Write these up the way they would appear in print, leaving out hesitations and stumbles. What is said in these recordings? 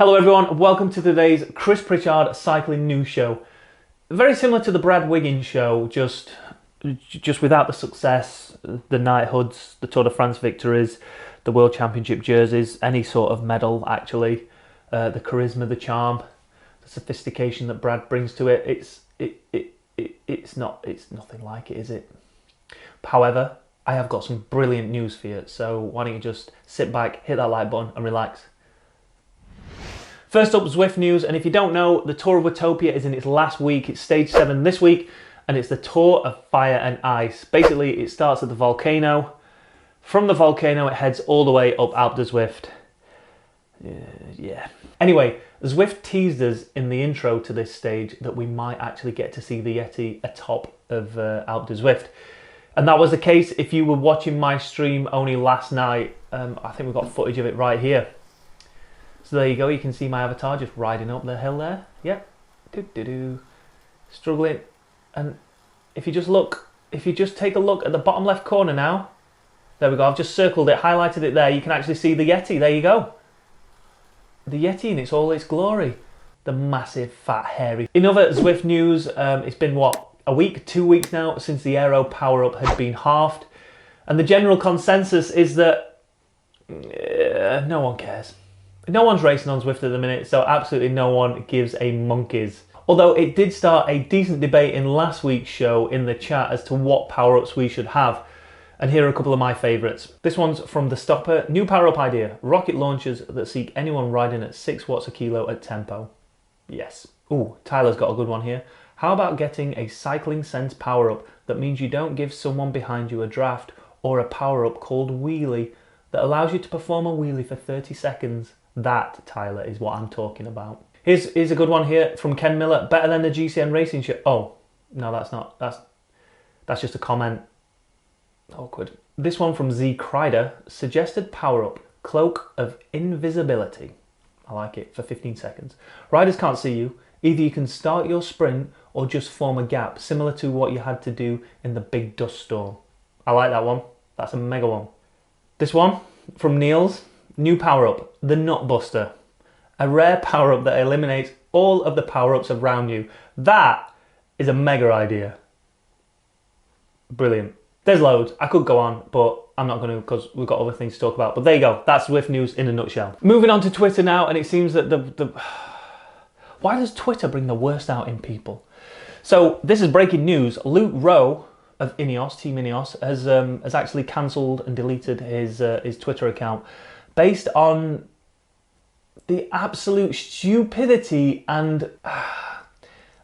Hello everyone, and welcome to today's Chris Pritchard cycling news show. Very similar to the Brad Wiggins show, just without the success, the knighthoods, the Tour de France victories, the World Championship jerseys, any sort of medal actually, the charisma, the charm, the sophistication that Brad brings to it. It's nothing like it, is it? However, I have got some brilliant news for you, so why don't you just sit back, hit that like button and relax. First up, Zwift news, and if you don't know, the Tour of Watopia is in its last week. It's stage 7 this week, and it's the Tour of Fire and Ice. Basically, it starts at the volcano. From the volcano, it heads all the way up Alpe de Zwift. Yeah. Anyway, Zwift teased us in the intro to this stage that we might actually get to see the Yeti atop of Alpe de Zwift. And that was the case if you were watching my stream only last night. I think we've got footage of it right here. So there you go, you can see my avatar just riding up the hill there. Yep. Struggling. And if you just take a look at the bottom left corner now, there we go, I've just circled it, highlighted it there, you can actually see the Yeti, there you go. The Yeti in all its glory. The massive, fat, hairy. In other Zwift news, it's been what, a week, 2 weeks now since the aero power-up had been halved. And the general consensus is that no one cares. No one's racing on Zwift at the minute, so absolutely no one gives a monkeys. Although it did start a decent debate in last week's show in the chat as to what power-ups we should have. And here are a couple of my favourites. This one's from The Stopper. New power-up idea. Rocket launchers that seek anyone riding at 6 watts a kilo at tempo. Yes. Ooh, Tyler's got a good one here. How about getting a cycling sense power-up that means you don't give someone behind you a draft, or a power-up called wheelie that allows you to perform a wheelie for 30 seconds. That, Tyler, is what I'm talking about. Here's a good one here from Ken Miller. Better than the GCN Racing show. Oh, no, that's not. That's just a comment. Awkward. This one from Z Kreider. Suggested power-up. Cloak of Invisibility. I like it. For 15 seconds. Riders can't see you. Either you can start your sprint or just form a gap, similar to what you had to do in the big dust storm. I like that one. That's a mega one. This one from Niels. New power-up, the Nut Buster. A rare power-up that eliminates all of the power-ups around you. That is a mega idea. Brilliant. There's loads. I could go on, but I'm not going to because we've got other things to talk about. But there you go. That's Zwift news in a nutshell. Moving on to Twitter now, and it seems that why does Twitter bring the worst out in people? So this is breaking news. Rowe of Ineos, Team Ineos, has actually cancelled and deleted his Twitter account, based on the absolute stupidity and,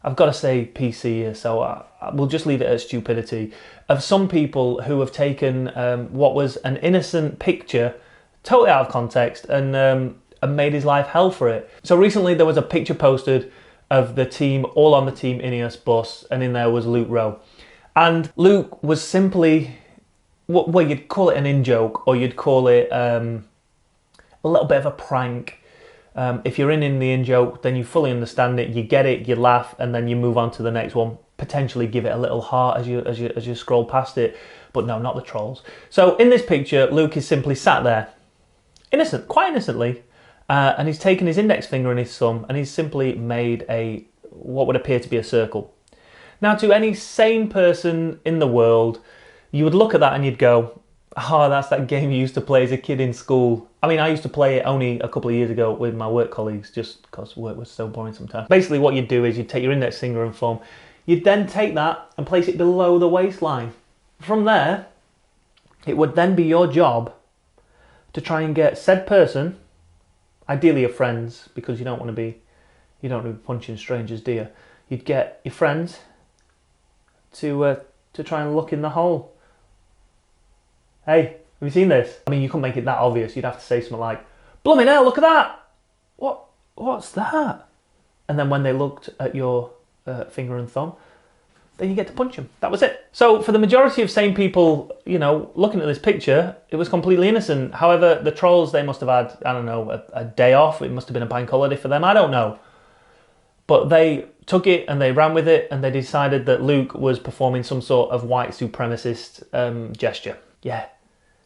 I've got to say PC here, so we'll just leave it at stupidity, of some people who have taken what was an innocent picture, totally out of context, and made his life hell for it. So recently there was a picture posted of the team, all on the Team Ineos bus, and in there was Luke Rowe. And Luke was simply, well, you'd call it an in-joke, or you'd call it a little bit of a prank. If you're in the in-joke, then you fully understand it, you get it, you laugh, and then you move on to the next one. Potentially give it a little heart as you scroll past it, but no, not the trolls. So in this picture, Luke is simply sat there, innocent, quite innocently, and he's taken his index finger and his thumb, and he's simply made what would appear to be a circle. Now, to any sane person in the world, you would look at that and you'd go, oh, that's that game you used to play as a kid in school. I mean, I used to play it only a couple of years ago with my work colleagues, just because work was so boring sometimes. Basically, what you'd do is you'd take your index finger and thumb, you'd then take that and place it below the waistline. From there, it would then be your job to try and get said person, ideally your friends, because you don't want to be punching strangers, do you? You'd get your friends to try and look in the hole. Hey, have you seen this? I mean, you couldn't make it that obvious. You'd have to say something like, "Blooming hell, look at that! What's that?" And then when they looked at your finger and thumb, then you get to punch them. That was it. So for the majority of sane people, looking at this picture, it was completely innocent. However, the trolls, they must have had, I don't know, a day off. It must have been a bank holiday for them. I don't know. But they took it and they ran with it, and they decided that Luke was performing some sort of white supremacist gesture. Yeah,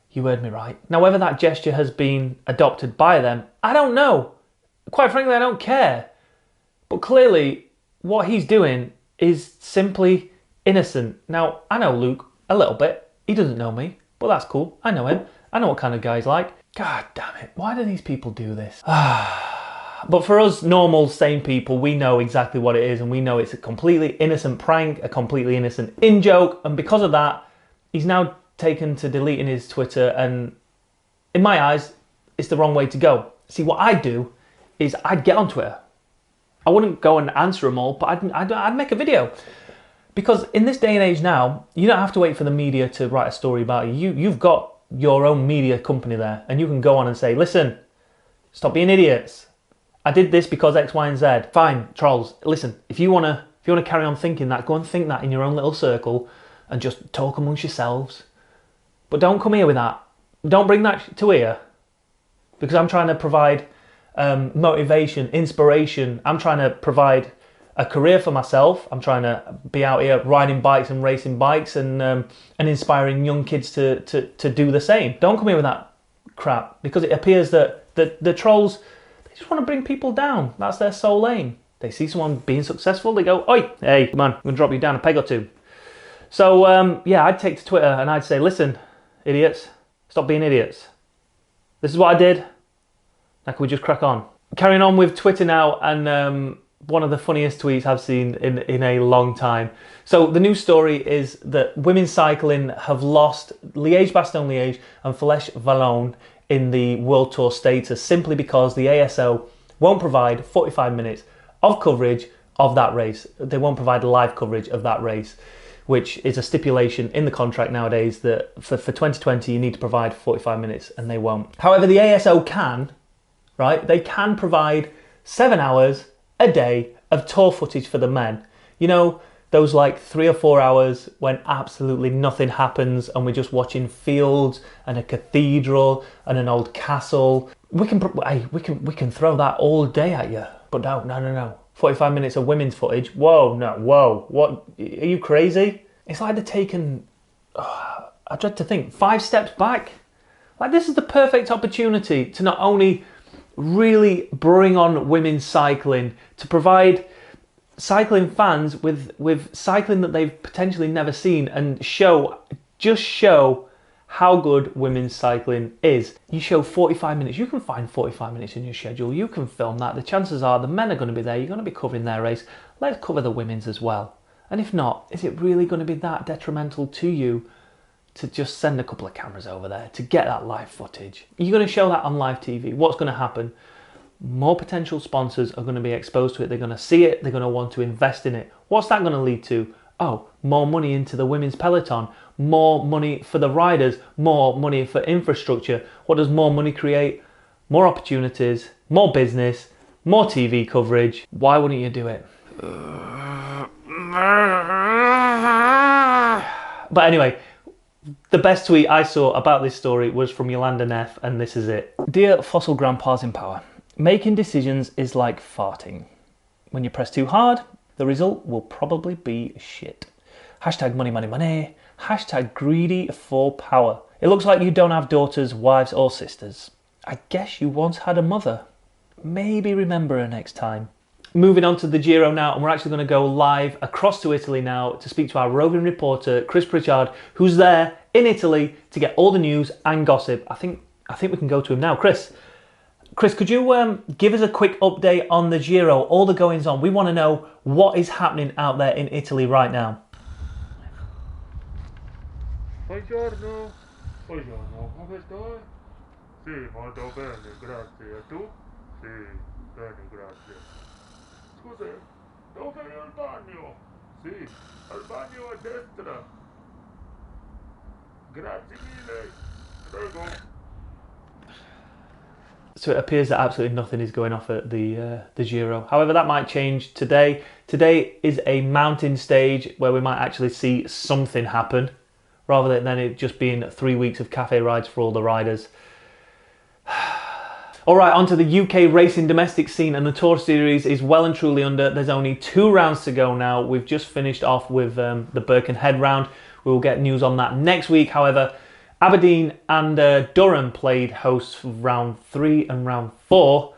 you heard me right. Now, whether that gesture has been adopted by them, I don't know. quite frankly, I don't care. But clearly, what he's doing is simply innocent. Now, I know Luke a little bit. He doesn't know me, but that's cool. I know him. I know what kind of guy he's like. God damn it. Why do these people do this? But for us normal, sane people, we know exactly what it is, and we know it's a completely innocent prank, a completely innocent in-joke, and because of that, he's now taken to deleting his Twitter, and in my eyes, it's the wrong way to go. See, what I'd do is I'd get on Twitter. I wouldn't go and answer them all, but I'd make a video. Because in this day and age now, you don't have to wait for the media to write a story about you. You've got your own media company there, and you can go on and say, listen, stop being idiots. I did this because X, Y, and Z. Fine, trolls. Listen, if you wanna carry on thinking that, go and think that in your own little circle and just talk amongst yourselves. But don't come here with that. Don't bring that to here, because I'm trying to provide motivation, inspiration. I'm trying to provide a career for myself. I'm trying to be out here riding bikes and racing bikes and inspiring young kids to do the same. Don't come here with that crap, because it appears that the trolls, they just want to bring people down. That's their sole aim. They see someone being successful, they go, oi, hey, come on, I'm going to drop you down a peg or two. So, yeah, I'd take to Twitter and I'd say, listen, idiots, stop being idiots. This is what I did. Now can we just crack on? Carrying on with Twitter now, and one of the funniest tweets I've seen in a long time. So the news story is that women's cycling have lost Liège-Bastogne-Liège and Flèche-Wallonne in the World Tour status simply because the ASO won't provide 45 minutes of coverage of that race. They won't provide live coverage of that race, which is a stipulation in the contract nowadays that for 2020 you need to provide 45 minutes, and they won't. However, the ASO can, right? They can provide 7 hours a day of tour footage for the men. You know, those like 3 or 4 hours when absolutely nothing happens and we're just watching fields and a cathedral and an old castle. We can throw that all day at you. But no. 45 minutes of women's footage. Whoa, no, whoa. What? Are you crazy? It's like they're taking, I dread to think, 5 steps back. Like, this is the perfect opportunity to not only really bring on women's cycling, to provide cycling fans with cycling that they've potentially never seen, and just show how good women's cycling is. You show 45 minutes, you can find 45 minutes in your schedule, you can film that. The chances are the men are going to be there, you're going to be covering their race. Let's cover the women's as well. And if not, is it really going to be that detrimental to you to just send a couple of cameras over there to get that live footage? You're going to show that on live TV. What's going to happen? More potential sponsors are going to be exposed to it. They're going to see it. They're going to want to invest in it. What's that going to lead to? Oh, more money into the women's peloton, more money for the riders, more money for infrastructure. What does more money create? More opportunities, more business, more TV coverage. Why wouldn't you do it? But anyway, the best tweet I saw about this story was from Yolanda Neff, and this is it. Dear fossil grandpas in power, making decisions is like farting. When you press too hard, the result will probably be shit. Hashtag money, money, money. Hashtag greedy for power. It looks like you don't have daughters, wives, or sisters. I guess you once had a mother. Maybe remember her next time. Moving on to the Giro now, and we're actually going to go live across to Italy now to speak to our roving reporter, Chris Pritchard, who's there in Italy to get all the news and gossip. I think we can go to him now. Chris, could you give us a quick update on the Giro, all the goings on? We want to know what is happening out there in Italy right now. Buongiorno, come stai? Sì, molto bene, grazie. E tu? Sì, bene, grazie. Scusa, dove è il bagno? Sì, al bagno a destra. Grazie mille. Prego. So it appears that absolutely nothing is going off at the Giro. However, that might change today. Today is a mountain stage where we might actually see something happen, rather than it just being 3 weeks of cafe rides for all the riders. All right, onto the UK racing domestic scene, and the Tour Series is well and truly under. There's only 2 rounds to go now. We've just finished off with the Birkenhead round. We will get news on that next week. However, Aberdeen and Durham played hosts for round 3 and round 4,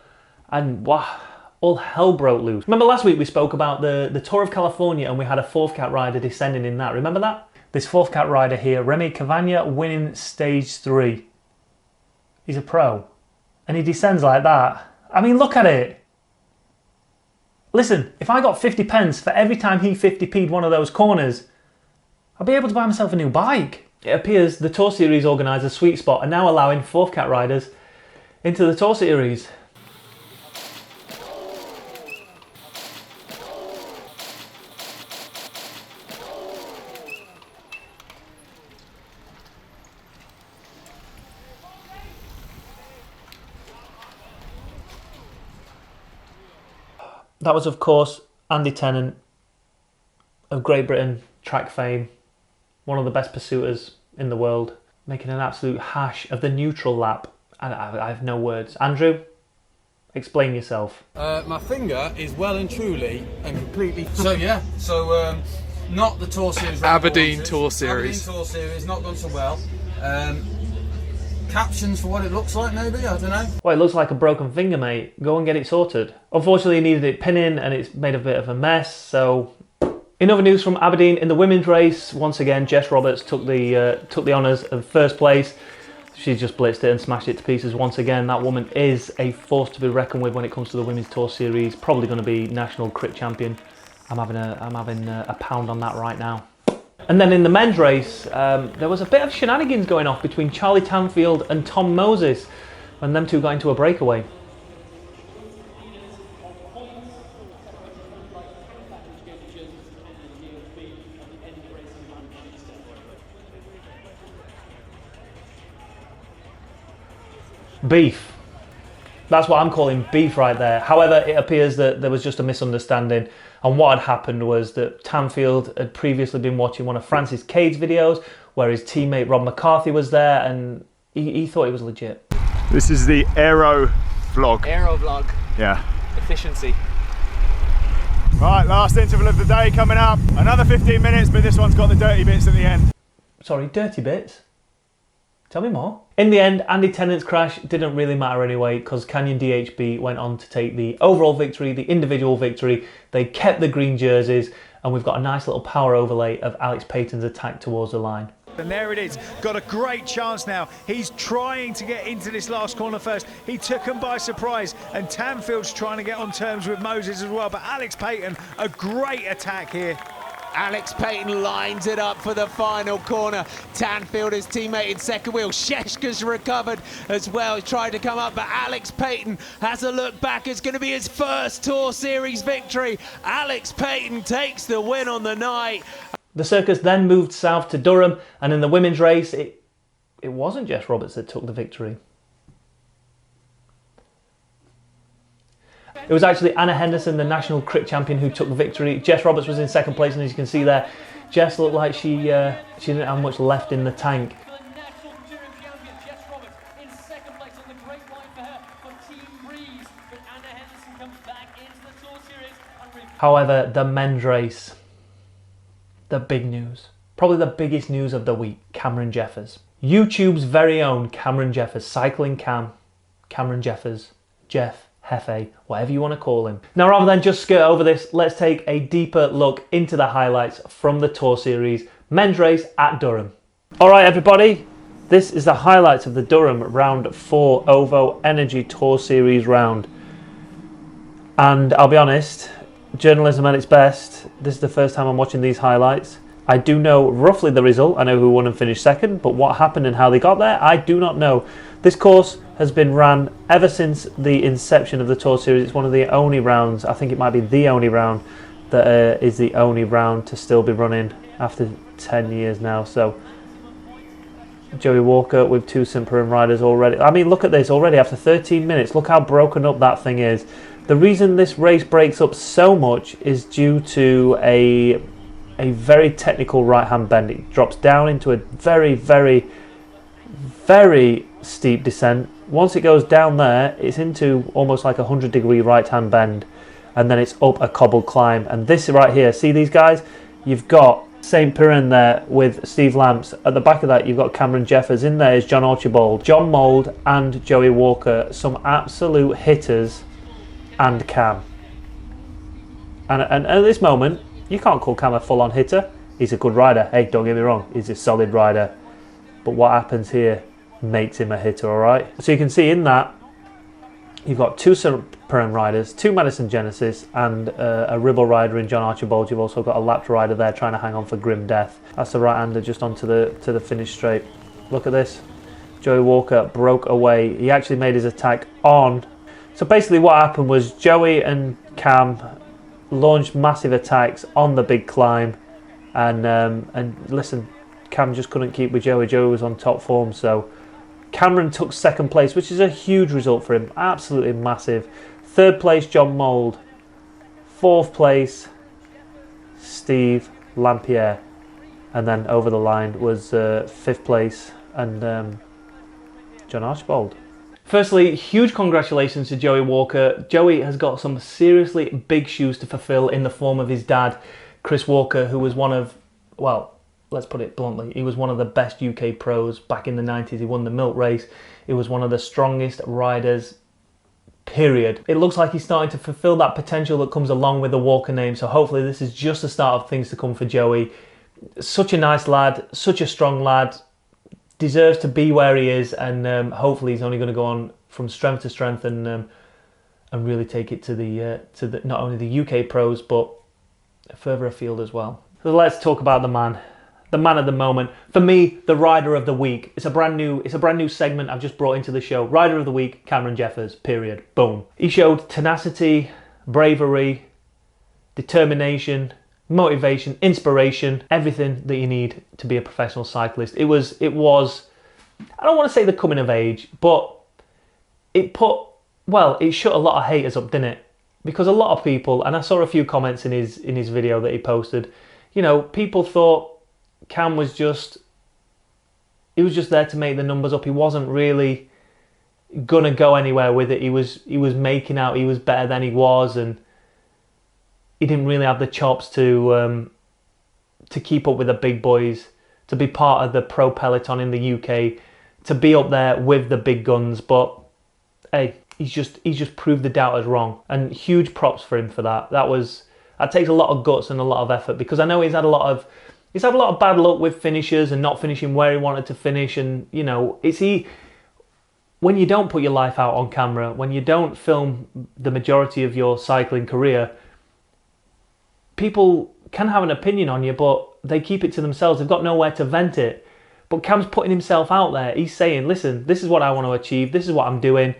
And wow, all hell broke loose. Remember last week we spoke about the Tour of California and we had a fourth cat rider descending in that. Remember that? This fourth cat rider here, Remy Cavagna, winning stage 3. He's a pro. And he descends like that. I mean, look at it. Listen, if I got 50 pence for every time he 50p'd one of those corners, I'll be able to buy myself a new bike. It appears the Tour Series organisers Sweet Spot are now allowing fourth cat riders into the Tour Series. That was, of course, Andy Tennant of Great Britain track fame, one of the best pursuers in the world, making an absolute hash of the neutral lap. And I have no words. Andrew, explain yourself. My finger is well and truly and completely... So not the Tour Series. Aberdeen Tour Series. Aberdeen Tour Series, not gone so well. Captions for what it looks like, maybe? I don't know. Well, it looks like a broken finger, mate. Go and get it sorted. Unfortunately, he needed it pinning and it's made a bit of a mess, so... In other news from Aberdeen, in the women's race, once again, Jess Roberts took the honours of first place. She just blitzed it and smashed it to pieces once again. That woman is a force to be reckoned with when it comes to the Women's Tour Series. Probably going to be national crit champion. I'm having a pound on that right now. And then in the men's race, there was a bit of shenanigans going off between Charlie Tanfield and Tom Moses when them two got into a breakaway. Beef. That's what I'm calling beef right there. However, it appears that there was just a misunderstanding, and what had happened was that Tanfield had previously been watching one of Francis Cade's videos where his teammate Rob McCarthy was there, and he thought it was legit. This is the aero vlog. Aero vlog. Yeah. Efficiency. Right, last interval of the day coming up. Another 15 minutes, but this one's got the dirty bits at the end. Sorry, dirty bits? Tell me more. In the end, Andy Tennant's crash didn't really matter anyway because Canyon DHB went on to take the overall victory, the individual victory. They kept the green jerseys, and we've got a nice little power overlay of Alex Payton's attack towards the line. And there it is, got a great chance now. He's trying to get into this last corner first. He took him by surprise, and Tanfield's trying to get on terms with Moses as well. But Alex Payton, a great attack here. Alex Payton lines it up for the final corner. Tanfield, his teammate in second wheel. Sheshka's recovered as well. He's tried to come up, but Alex Payton has a look back. It's going to be his first Tour Series victory. Alex Payton takes the win on the night. The circus then moved south to Durham, and in the women's race, it wasn't Jess Roberts that took the victory. It was actually Anna Henderson, the national crit champion, who took the victory. Jess Roberts was in second place, and as you can see there, Jess looked like she didn't have much left in the tank. However, the men's race, the big news, probably the biggest news of the week, Cameron Jeffers. YouTube's very own Cameron Jeffers, Cycling Cam, Cameron Jeffers, Jeff Hefe, whatever you want to call him. Now, rather than just skirt over this, let's take a deeper look into the highlights from the Tour Series men's race at Durham. All right, everybody, this is the highlights of the Durham Round 4 OVO Energy Tour Series round. And I'll be honest, journalism at its best, this is the first time I'm watching these highlights. I do know roughly the result. I know who won and finished second, but what happened and how they got there, I do not know. This course has been ran ever since the inception of the Tour Series. It's one of the only rounds, I think it might be the only round, that is the only round to still be running after 10 years now. So Joey Walker with two Simperin riders already. I mean, look at this already after 13 minutes. Look how broken up that thing is. The reason this race breaks up so much is due to a very technical right-hand bend. It drops down into a very, very, very steep descent. Once it goes down there, it's into almost like a 100-degree right-hand bend, and then it's up a cobbled climb. And this right here, see these guys? You've got St. Piran there with Steve Lamps. At the back of that, you've got Cameron Jeffers. In there is John Archibald, John Mould, and Joey Walker. Some absolute hitters and Cam. And at this moment, you can't call Cam a full-on hitter. He's a good rider. Hey, don't get me wrong, he's a solid rider. But what happens here makes him a hitter, all right? So you can see in that, you've got 2 Supreme riders, 2 Madison Genesis, and a Ribble rider in John Archibald. You've also got a lapped rider there trying to hang on for grim death. That's the right-hander just onto the finish straight. Look at this. Joey Walker broke away. He actually made his attack on. So basically what happened was Joey and Cam launched massive attacks on the big climb. And listen, Cam just couldn't keep with Joey. Joey was on top form, so Cameron took 2nd place, which is a huge result for him. Absolutely massive. 3rd place, John Mould. 4th place, Steve Lampierre. And then over the line was 5th place and John Archibald. Firstly, huge congratulations to Joey Walker. Joey has got some seriously big shoes to fulfill in the form of his dad, Chris Walker, who was one of, well, let's put it bluntly, he was one of the best UK pros back in the 90s. He won the Milt race. He was one of the strongest riders, period. It looks like he's starting to fulfill that potential that comes along with the Walker name. So hopefully this is just the start of things to come for Joey. Such a nice lad, such a strong lad, deserves to be where he is, and hopefully he's only going to go on from strength to strength and really take it to the not only the UK pros but further afield as well. So let's talk about the man of the moment. For me, the rider of the week. It's a brand new segment I've just brought into the show. Rider of the week, Cameron Jeffers. Period. Boom. He showed tenacity, bravery, determination, motivation, inspiration, everything that you need to be a professional cyclist. It was I don't want to say the coming of age, but it shut a lot of haters up, didn't it? Because a lot of people, and I saw a few comments in his video that he posted, you know, people thought Cam was just there to make the numbers up. He wasn't really gonna go anywhere with it. He was making out he was better than he was, and he didn't really have the chops to keep up with the big boys, to be part of the pro peloton in the UK, to be up there with the big guns. But hey, he's just proved the doubters wrong, and huge props for him for that. That takes a lot of guts and a lot of effort, because I know he's had a lot of bad luck with finishers and not finishing where he wanted to finish. And you know, when you don't put your life out on camera, when you don't film the majority of your cycling career, people can have an opinion on you, but they keep it to themselves. They've got nowhere to vent it. But Cam's putting himself out there. He's saying, listen, this is what I want to achieve. This is what I'm doing.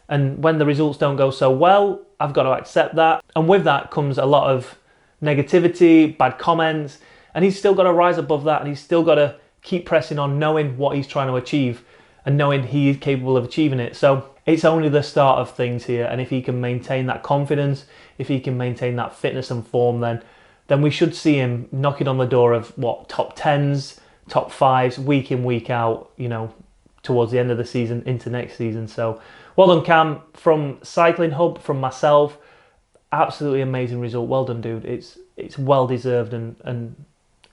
And when the results don't go so well, I've got to accept that. And with that comes a lot of negativity, bad comments. And he's still got to rise above that. And he's still got to keep pressing on, knowing what he's trying to achieve and knowing he is capable of achieving it. So it's only the start of things here. And if he can maintain that confidence, if he can maintain that fitness and form, then we should see him knocking on the door of top 10s, top 5s, week in, week out, you know, towards the end of the season into next season. So well done, Cam. From CyclingHub, from myself, absolutely amazing result. Well done, dude. It's well deserved and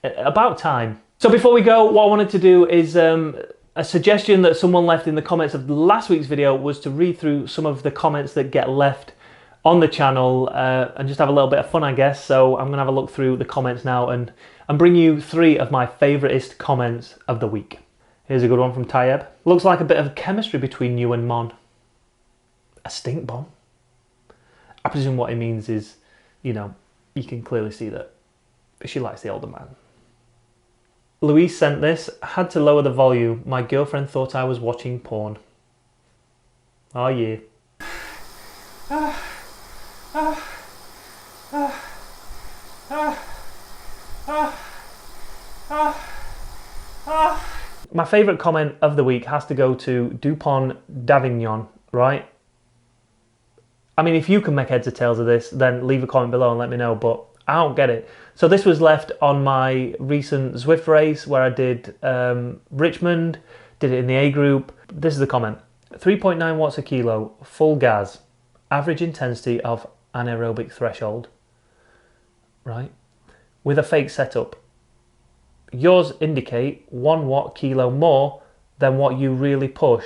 about time. So before we go, what I wanted to do is a suggestion that someone left in the comments of last week's video was to read through some of the comments that get left on the channel and just have a little bit of fun, I guess. So I'm gonna have a look through the comments now and bring you 3 of my favouriteest comments of the week. Here's a good one from Tayeb. Looks like a bit of chemistry between you and Mon. A stink bomb? I presume what he means is, you know, you can clearly see that she likes the older man. Louise sent this. Had to lower the volume. My girlfriend thought I was watching porn. Oh yeah. My favourite comment of the week has to go to Dupont d'Avignon, right? I mean, if you can make heads or tails of this, then leave a comment below and let me know, but I don't get it. So this was left on my recent Zwift race where I did Richmond, did it in the A group. This is the comment. 3.9 watts a kilo, full gas, average intensity of anaerobic threshold, right? With a fake setup. Yours indicate 1 watt kilo more than what you really push.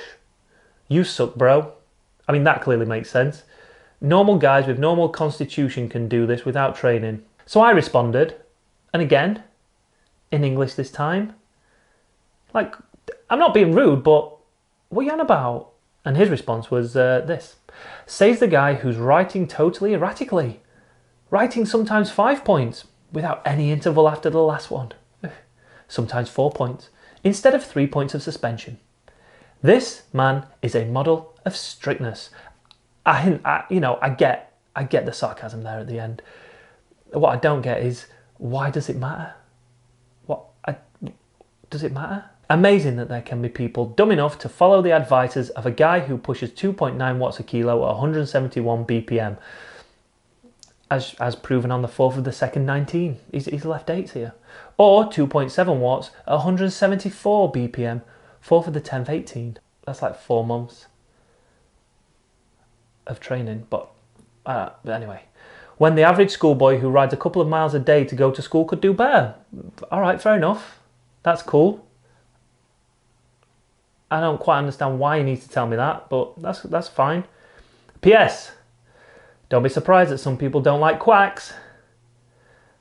You suck, bro. I mean, that clearly makes sense. Normal guys with normal constitution can do this without training. So I responded, and again, in English this time, like, I'm not being rude, but what are you on about? And his response was this. Says the guy who's writing totally erratically. Writing sometimes 5 points without any interval after the last one. Sometimes 4 points instead of 3 points of suspension. This man is a model of strictness. I get the sarcasm there at the end. What I don't get is, why does it matter? Does it matter? Amazing that there can be people dumb enough to follow the advices of a guy who pushes 2.9 watts a kilo at 171 BPM. As proven on the 4th of the 2nd 19. He's left 8s here. Or 2.7 watts at 174 BPM, 4th of the 10th 18. That's like 4 months of training. But anyway, when the average schoolboy who rides a couple of miles a day to go to school could do better. All right, fair enough. That's cool. I don't quite understand why you need to tell me that, but that's fine. P.S. Don't be surprised that some people don't like quacks.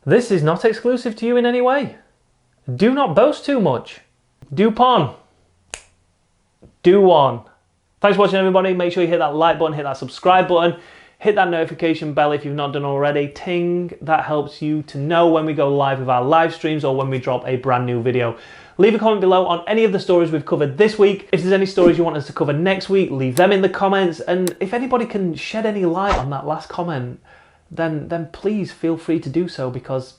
This is not exclusive to you in any way. Do not boast too much. Do pon. Do one. Thanks for watching, everybody. Make sure you hit that like button, hit that subscribe button, hit that notification bell if you've not done already. Ting, that helps you to know when we go live with our live streams or when we drop a brand new video. Leave a comment below on any of the stories we've covered this week. If there's any stories you want us to cover next week, leave them in the comments. And if anybody can shed any light on that last comment, then please feel free to do so, because